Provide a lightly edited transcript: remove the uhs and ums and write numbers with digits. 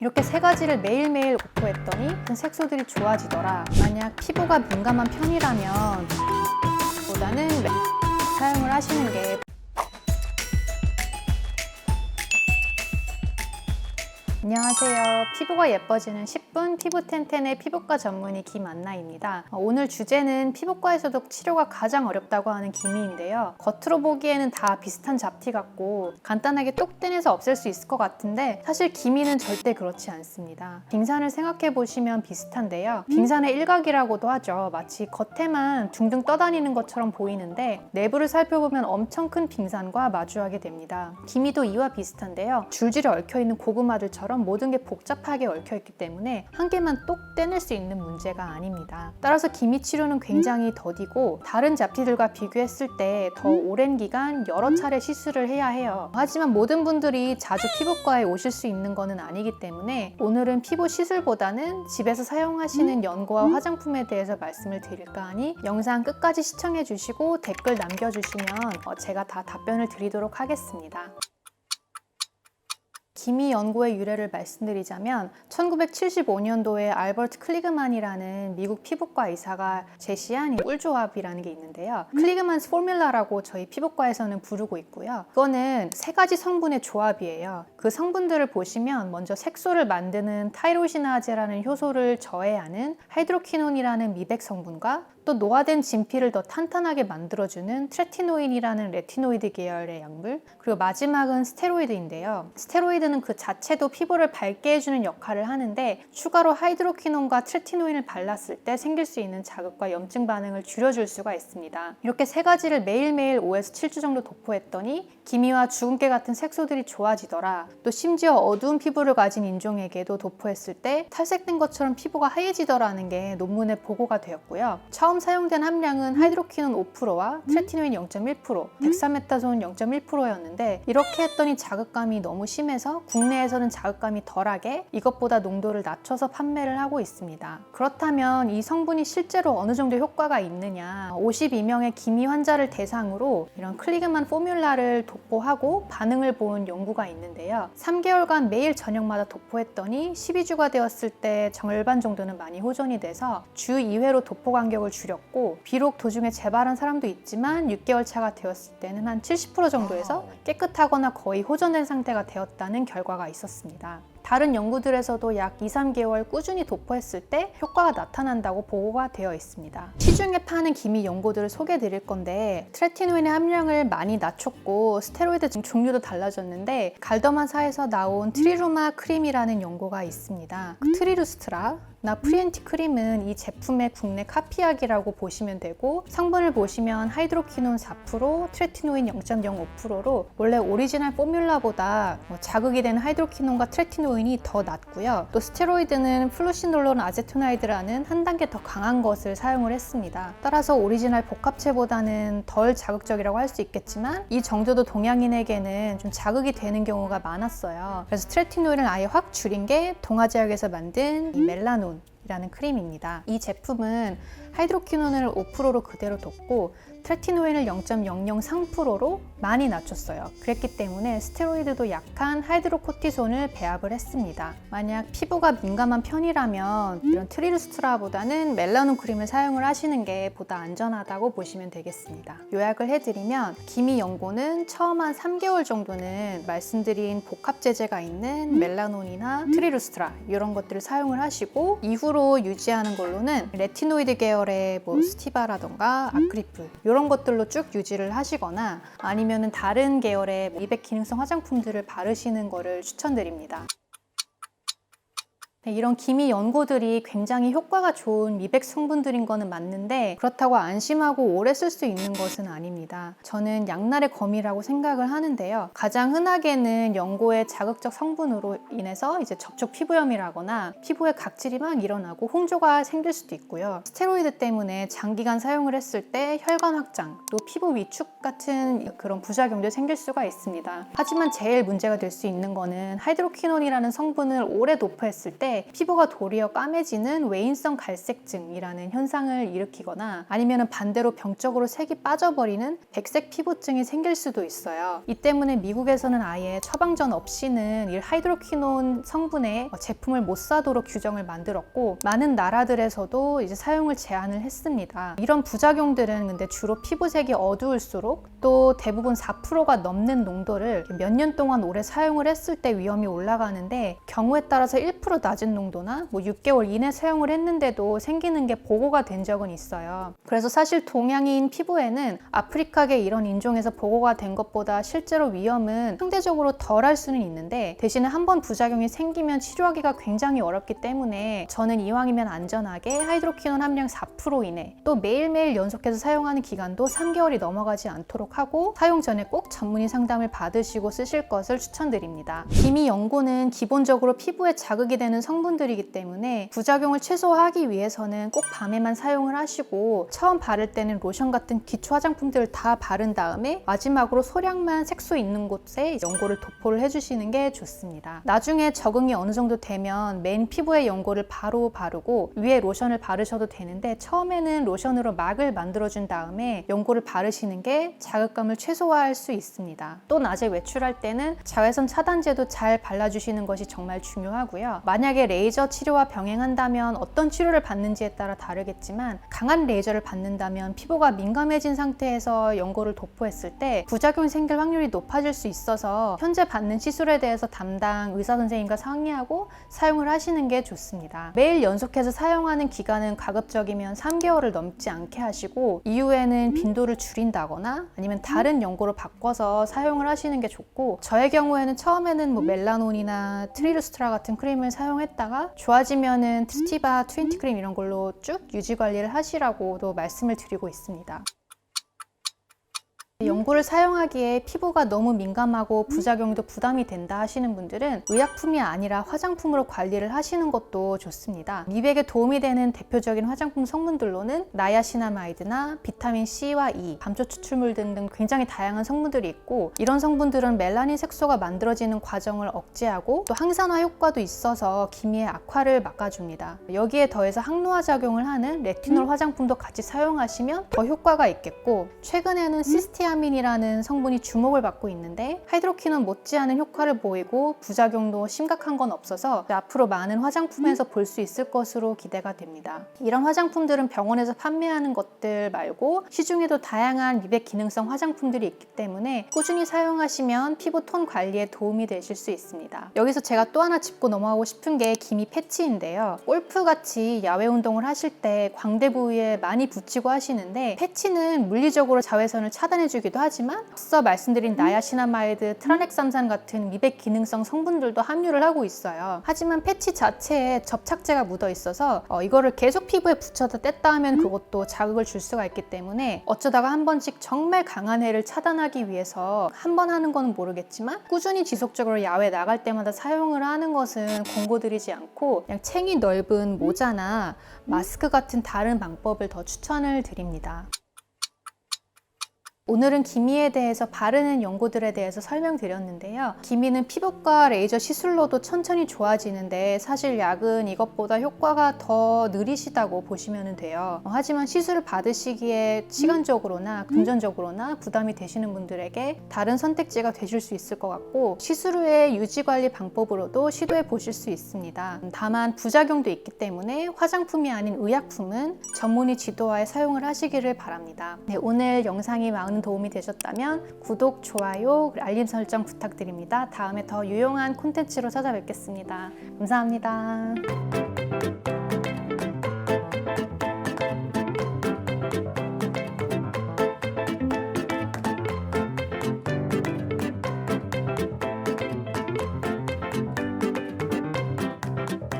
이렇게 세 가지를 매일매일 도포했더니 색소들이 좋아지더라. 만약 피부가 민감한 편이라면 보다는 사용을 하시는 게. 안녕하세요. 피부가 예뻐지는 10분 피부 텐텐의 피부과 전문의 김안나입니다. 오늘 주제는 피부과에서도 치료가 가장 어렵다고 하는 기미인데요. 겉으로 보기에는 다 비슷한 잡티 같고 간단하게 똑 떼내서 없앨 수 있을 것 같은데 사실 기미는 절대 그렇지 않습니다. 빙산을 생각해 보시면 비슷한데요. 빙산의 일각이라고도 하죠. 마치 겉에만 둥둥 떠다니는 것처럼 보이는데 내부를 살펴보면 엄청 큰 빙산과 마주하게 됩니다. 기미도 이와 비슷한데요. 줄줄이 얽혀있는 고구마들처럼 모든 게 복잡하게 얽혀있기 때문에 한 개만 똑 떼낼 수 있는 문제가 아닙니다. 따라서 기미 치료는 굉장히 더디고 다른 잡티들과 비교했을 때 더 오랜 기간 여러 차례 시술을 해야 해요. 하지만 모든 분들이 자주 피부과에 오실 수 있는 것은 아니기 때문에 오늘은 피부 시술보다는 집에서 사용하시는 연고와 화장품에 대해서 말씀을 드릴까 하니 영상 끝까지 시청해 주시고 댓글 남겨주시면 제가 다 답변을 드리도록 하겠습니다. 기미 연고의 유래를 말씀드리자면 1975년도에 알버트 클리그만이라는 미국 피부과 의사가 제시한 꿀조합이라는 게 있는데요. 클리그만스 포뮬라라고 저희 피부과에서는 부르고 있고요. 이거는 세 가지 성분의 조합이에요. 그 성분들을 보시면 먼저 색소를 만드는 타이로시나제라는 효소를 저해하는 하이드로퀴논이라는 미백 성분과 또 노화된 진피를 더 탄탄하게 만들어주는 트레티노인이라는 레티노이드 계열의 약물, 그리고 마지막은 스테로이드인데요. 스테로이드는 그 자체도 피부를 밝게 해주는 역할을 하는데 추가로 하이드로퀴논과 트레티노인을 발랐을 때 생길 수 있는 자극과 염증 반응을 줄여줄 수가 있습니다. 이렇게 세 가지를 매일매일 5에서 7주 정도 도포했더니 기미와 주근깨 같은 색소들이 좋아지더라. 또 심지어 어두운 피부를 가진 인종에게도 도포했을 때 탈색된 것처럼 피부가 하얘지더라는 게 논문에 보고가 되었고요. 처음 사용된 함량은 하이드로퀴논 5%와 트레티노인 0.1%, 덱사메타손 0.1%였는데 이렇게 했더니 자극감이 너무 심해서 국내에서는 자극감이 덜하게 이것보다 농도를 낮춰서 판매를 하고 있습니다. 그렇다면 이 성분이 실제로 어느 정도 효과가 있느냐? 52명의 기미 환자를 대상으로 이런 클리그만 포뮬라를 도포하고 반응을 본 연구가 있는데요. 3개월간 매일 저녁마다 도포했더니 12주가 되었을 때 절반 정도는 많이 호전이 돼서 주 2회로 도포 간격을 줄였고 비록 도중에 재발한 사람도 있지만 6개월 차가 되었을 때는 한 70% 정도에서 깨끗하거나 거의 호전된 상태가 되었다는 결과가 있었습니다. 다른 연구들에서도 약 2-3개월 꾸준히 도포했을 때 효과가 나타난다고 보고가 되어 있습니다. 시중에 파는 기미 연고들을 소개해 드릴 건데 트레티노인의 함량을 많이 낮췄고 스테로이드 종류도 달라졌는데 갈더마사에서 나온 트리루마 크림이라는 연고가 있습니다. 트리루스트라 프리엔티 크림은 이 제품의 국내 카피약이라고 보시면 되고 성분을 보시면 하이드로퀴논 4%, 트레티노인 0.05%로 원래 오리지널 포뮬라보다 자극이 되는 하이드로퀴논과 트레티노인이 더 낮고요. 또 스테로이드는 플루시놀론 아제토나이드라는 한 단계 더 강한 것을 사용을 했습니다. 따라서 오리지널 복합체보다는 덜 자극적이라고 할 수 있겠지만 이 정도도 동양인에게는 좀 자극이 되는 경우가 많았어요. 그래서 트레티노인을 아예 확 줄인 게 동아제약에서 만든 이 멜라논 이라는 크림입니다. 이 제품은 하이드로퀴논을 5%로 그대로 뒀고 트레티노인을 0.003%로 많이 낮췄어요. 그랬기 때문에 스테로이드도 약한 하이드로코티손을 배합을 했습니다. 만약 피부가 민감한 편이라면 이런 트리루스트라보다는 멜라논 크림을 사용을 하시는 게 보다 안전하다고 보시면 되겠습니다. 요약을 해드리면 기미 연고는 처음 한 3개월 정도는 말씀드린 복합제제가 있는 멜라논이나 트리루스트라 이런 것들을 사용을 하시고 이후로 유지하는 걸로는 레티노이드 계열의 스티바라던가 아크리프 이런 것들로 쭉 유지를 하시거나 아니면은 다른 계열의 미백 기능성 화장품들을 바르시는 거를 추천드립니다. 이런 기미 연고들이 굉장히 효과가 좋은 미백 성분들인 거는 맞는데 그렇다고 안심하고 오래 쓸 수 있는 것은 아닙니다. 저는 양날의 검이라고 생각을 하는데요. 가장 흔하게는 연고의 자극적 성분으로 인해서 이제 접촉 피부염이라거나 피부에 각질이 막 일어나고 홍조가 생길 수도 있고요. 스테로이드 때문에 장기간 사용을 했을 때 혈관 확장, 또 피부 위축 같은 그런 부작용도 생길 수가 있습니다. 하지만 제일 문제가 될 수 있는 거는 하이드로퀴논이라는 성분을 오래 도포했을 때 때 피부가 도리어 까매지는 외인성 갈색증이라는 현상을 일으키거나 아니면 반대로 병적으로 색이 빠져버리는 백색 피부증이 생길 수도 있어요. 이 때문에 미국에서는 아예 처방전 없이는 이 하이드로퀴논 성분의 제품을 못 사도록 규정을 만들었고 많은 나라들에서도 이제 사용을 제한을 했습니다. 이런 부작용들은 근데 주로 피부색이 어두울수록 또 대부분 4%가 넘는 농도를 몇 년 동안 오래 사용을 했을 때 위험이 올라가는데 경우에 따라서 1% 낮은 농도나 6개월 이내 사용을 했는데도 생기는 게 보고가 된 적은 있어요. 그래서 사실 동양인 피부에는 아프리카계 이런 인종에서 보고가 된 것보다 실제로 위험은 상대적으로 덜할 수는 있는데 대신에 한번 부작용이 생기면 치료하기가 굉장히 어렵기 때문에 저는 이왕이면 안전하게 하이드로퀴논 함량 4% 이내 또 매일매일 연속해서 사용하는 기간도 3개월이 넘어가지 않도록 하고 사용 전에 꼭 전문의 상담을 받으시고 쓰실 것을 추천드립니다. 기미 연고는 기본적으로 피부에 자극이 되는 성분들이기 때문에 부작용을 최소화하기 위해서는 꼭 밤에만 사용을 하시고 처음 바를 때는 로션 같은 기초 화장품들을 다 바른 다음에 마지막으로 소량만 색소 있는 곳에 연고를 도포를 해주시는 게 좋습니다. 나중에 적응이 어느 정도 되면 맨 피부에 연고를 바로 바르고 위에 로션을 바르셔도 되는데 처음에는 로션으로 막을 만들어준 다음에 연고를 바르시는 게 자극감을 최소화할 수 있습니다. 또 낮에 외출할 때는 자외선 차단제도 잘 발라주시는 것이 정말 중요하고요. 만약에 레이저 치료와 병행한다면 어떤 치료를 받는지에 따라 다르겠지만 강한 레이저를 받는다면 피부가 민감해진 상태에서 연고를 도포했을 때 부작용이 생길 확률이 높아질 수 있어서 현재 받는 시술에 대해서 담당 의사 선생님과 상의하고 사용을 하시는 게 좋습니다. 매일 연속해서 사용하는 기간은 가급적이면 3개월을 넘지 않게 하시고 이후에는 빈도를 줄인다거나 아니면 다른 연고로 바꿔서 사용을 하시는 게 좋고 저의 경우에는 처음에는 멜라논이나 트리루스트라 같은 크림을 사용했다가 좋아지면은 스티바 20 크림 이런 걸로 쭉 유지 관리를 하시라고도 말씀을 드리고 있습니다. 연고를 사용하기에 피부가 너무 민감하고 부작용도 부담이 된다 하시는 분들은 의약품이 아니라 화장품으로 관리를 하시는 것도 좋습니다. 미백에 도움이 되는 대표적인 화장품 성분들로는 나야시나마이드나 비타민 C와 E, 감초 추출물 등등 굉장히 다양한 성분들이 있고 이런 성분들은 멜라닌 색소가 만들어지는 과정을 억제하고 또 항산화 효과도 있어서 기미의 악화를 막아줍니다. 여기에 더해서 항노화 작용을 하는 레티놀 화장품도 같이 사용하시면 더 효과가 있겠고 최근에는 시스티아민이라는 성분이 주목을 받고 있는데 하이드로퀴논 못지않은 효과를 보이고 부작용도 심각한 건 없어서 앞으로 많은 화장품에서 볼 수 있을 것으로 기대가 됩니다. 이런 화장품들은 병원에서 판매하는 것들 말고 시중에도 다양한 미백 기능성 화장품들이 있기 때문에 꾸준히 사용하시면 피부 톤 관리에 도움이 되실 수 있습니다. 여기서 제가 또 하나 짚고 넘어가고 싶은 게 기미 패치인데요. 골프같이 야외 운동을 하실 때 광대 부위에 많이 붙이고 하시는데 패치는 물리적으로 자외선을 차단해주기도 하지만 앞서 말씀드린 나야시나마이드, 트라넥삼산 같은 미백 기능성 성분들도 함유를 하고 있어요. 하지만 패치 자체에 접착제가 묻어 있어서 이거를 계속 피부에 붙여서 뗐다 하면 그것도 자극을 줄 수가 있기 때문에 어쩌다가 한 번씩 정말 강한 해를 차단하기 위해서 한 번 하는 거는 모르겠지만 꾸준히 지속적으로 야외 나갈 때마다 사용을 하는 것은 권고드리지 않고 그냥 챙이 넓은 모자나 마스크 같은 다른 방법을 더 추천을 드립니다. 오늘은 기미에 대해서 바르는 연고들에 대해서 설명드렸는데요. 기미는 피부과 레이저 시술로도 천천히 좋아지는데 사실 약은 이것보다 효과가 더 느리시다고 보시면 돼요. 하지만 시술을 받으시기에 시간적으로나 금전적으로나 부담이 되시는 분들에게 다른 선택지가 되실 수 있을 것 같고 시술 후에 유지관리 방법으로도 시도해 보실 수 있습니다. 다만 부작용도 있기 때문에 화장품이 아닌 의약품은 전문의 지도하에 사용을 하시기를 바랍니다. 네, 오늘 영상이 많은 도움이 되셨다면 구독, 좋아요, 알림 설정 부탁드립니다. 다음에 더 유용한 콘텐츠로 찾아뵙겠습니다. 감사합니다.